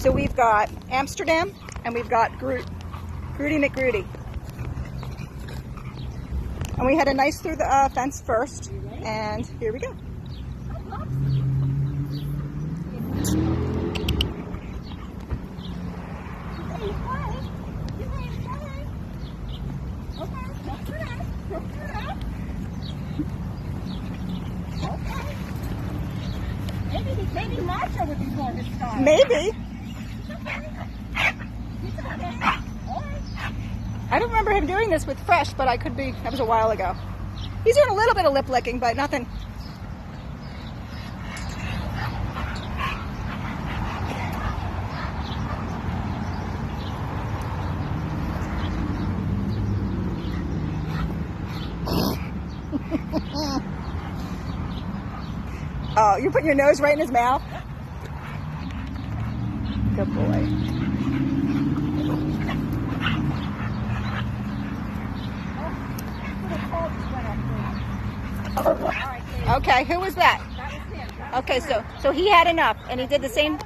So we've got Amsterdam and we've got Groot. Grooty McGroody. And we had a nice through the fence first. And here we go. Maybe Marsha would be more his style. Maybe. I don't remember him doing this with Fresh, but I could be. That was a while ago. He's doing a little bit of lip licking, but nothing. Oh, you put your nose right in his mouth? Good boy. Okay, who was that? That was him. Okay, so he had enough, and he did the same.